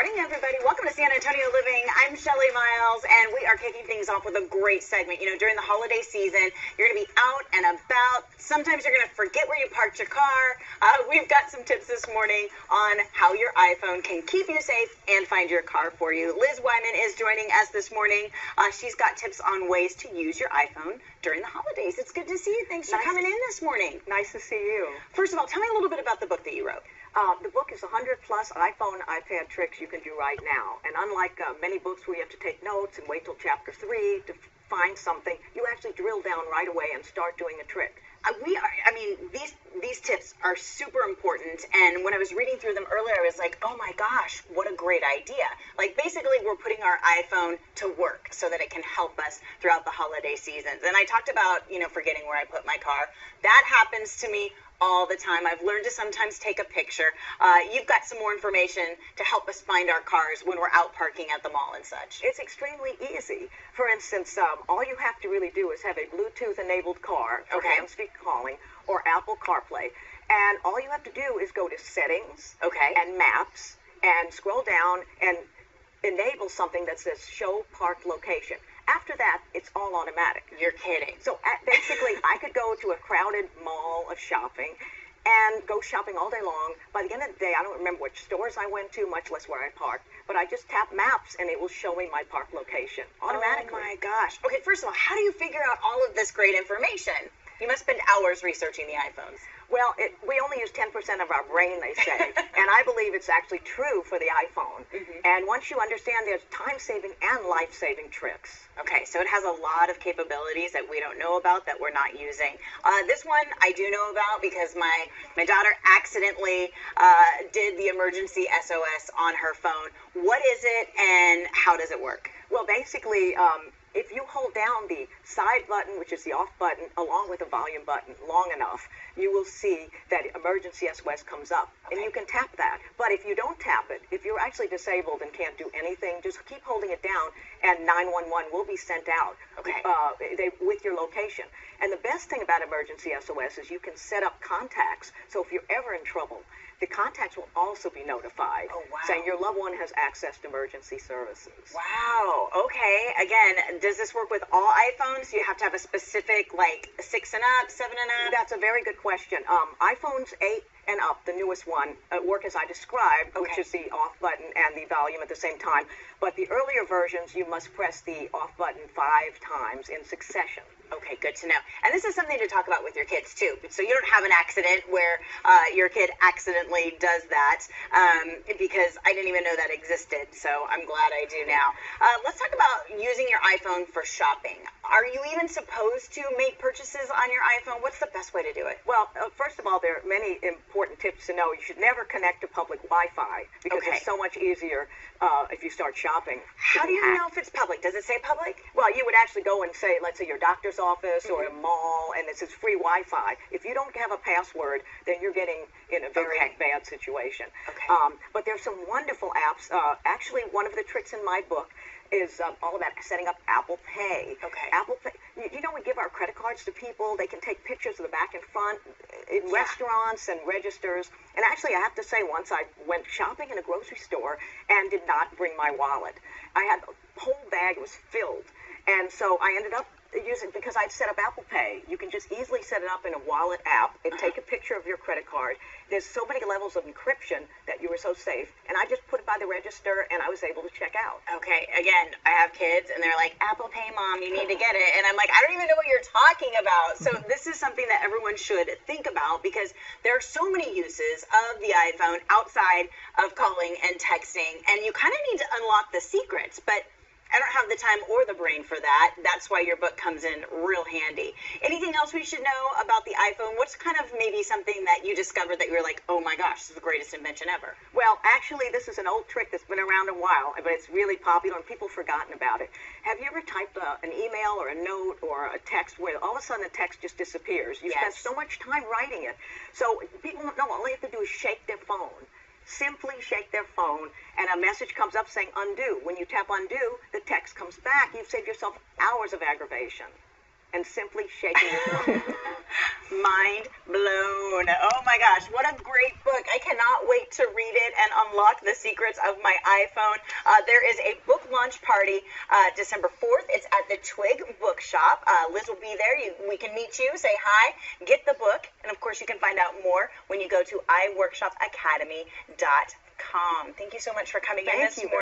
morning, everybody. Welcome to San Antonio Living. I'm Shelly Miles, and we are kicking things off with a great segment. You know, during the holiday season, you're going to be out and about. Sometimes you're going to forget where you parked your car. We've got some tips this morning on how your iPhone can keep you safe and find your car for you. Liz Wyman is joining us this morning. She's got tips on ways to use your iPhone during the holidays. It's good to see you. Thanks for coming in this morning. Nice to see you. First of all, tell me a little bit about the book that you wrote. The book is 100 plus iPhone, iPad tricks you can do right now. And unlike many books where you have to take notes and wait till chapter 3 to find something, you actually drill down right away and start doing a trick. These tips are super important, and when I was reading through them earlier, I was like, oh my gosh, what a great idea. Like, basically, we're putting our iPhone to work so that it can help us throughout the holiday seasons. And I talked about, forgetting where I put my car. That happens to me all the time. I've learned to sometimes take a picture. You've got some more information to help us find our cars when we're out parking at the mall and such. It's extremely easy. For instance, all you have to really do is have a Bluetooth-enabled car for hands-free calling or Apple CarPlay. And all you have to do is go to Settings and Maps and scroll down and enable something that says Show Park Location. After that, it's all automatic. You're kidding. So basically, I could go to a crowded mall of shopping and go shopping all day long. By the end of the day, I don't remember which stores I went to, much less where I parked, but I just tap Maps and it will show me my park location automatically. Oh my gosh. Okay, first of all, how do you figure out all of this great information? You must spend hours researching the iPhones. Well, we only use 10% of our brain, they say, and I believe it's actually true for the iPhone. And once you understand, there's time-saving and life-saving tricks. Okay, so it has a lot of capabilities that we don't know about that we're not using. This one I do know about because my daughter accidentally did the emergency SOS on her phone. What is it and how does it work? Well, basically, if you hold down the side button, which is the off button, along with the volume button long enough, you will see that emergency SOS comes up, and you can tap that. But if you don't tap it, if you're actually disabled and can't do anything, just keep holding it down, and 911 will be sent out with your location. And the best thing about emergency SOS is you can set up contacts, so if you're ever in trouble, the contacts will also be notified, saying your loved one has access to emergency services. Wow. Okay. Again, does this work with all iPhones? Do you have to have a specific, like, 6 and up, 7 and up? That's a very good question. iPhones 8 and up, the newest one, work as I described, which is the off button and the volume at the same time. But the earlier versions, you must press the off button 5 times in succession. Okay, good to know. And this is something to talk about with your kids, too. So you don't have an accident where your kid accidentally does that, because I didn't even know that existed, so I'm glad I do now. Let's talk about using your iPhone for shopping. Are you even supposed to make purchases on your iPhone? What's the best way to do it? Well, first of all, there are many important tips to know. You should never connect to public Wi-Fi, because it's so much easier if you start shopping. How do you know if it's public? Does it say public? Well, you would actually go and say, let's say your doctor's office or a mall, and it says free Wi-Fi. If you don't have a password, then you're getting in a very bad situation. But there's some wonderful apps. Actually, one of the tricks in my book is all about setting up Apple Pay. Apple Pay. You know, we give our credit cards to people. They can take pictures of the back and front in restaurants and registers. And actually, I have to say, once I went shopping in a grocery store and did not bring my wallet. I had the whole bag was filled. And so I ended up using, because I'd set up Apple Pay, you can just easily set it up in a wallet app and take a picture of your credit card. There's so many levels of encryption that you were so safe. And I just put it by the register and I was able to check out. Okay, again, I have kids and they're like, Apple Pay, Mom, you need to get it. And I'm like, I don't even know what you're talking about. So this is something that everyone should think about, because there are so many uses of the iPhone outside of calling and texting. And you kind of need to unlock the secrets, but I don't have the time or the brain for that. That's why your book comes in real handy. Anything else we should know about the iPhone? What's kind of maybe something that you discovered that you were like, oh my gosh, this is the greatest invention ever? Well, actually, this is an old trick that's been around a while, but it's really popular and people have forgotten about it. Have you ever typed an email or a note or a text where all of a sudden the text just disappears? You spend so much time writing it. So people don't know. All they have to do is shake their phone. Simply shake their phone, and a message comes up saying undo. When you tap undo, the text comes back. You've saved yourself hours of aggravation. and simply shaking your phone. Mind blown. Oh my gosh, what a great book. I cannot wait to read it and unlock the secrets of my iPhone. There is a book launch party December 4th. It's at the Twig Bookshop. Liz will be there. We can meet you, say hi, get the book, and of course you can find out more when you go to iWorkshopAcademy.com. Thank you so much for coming in this morning.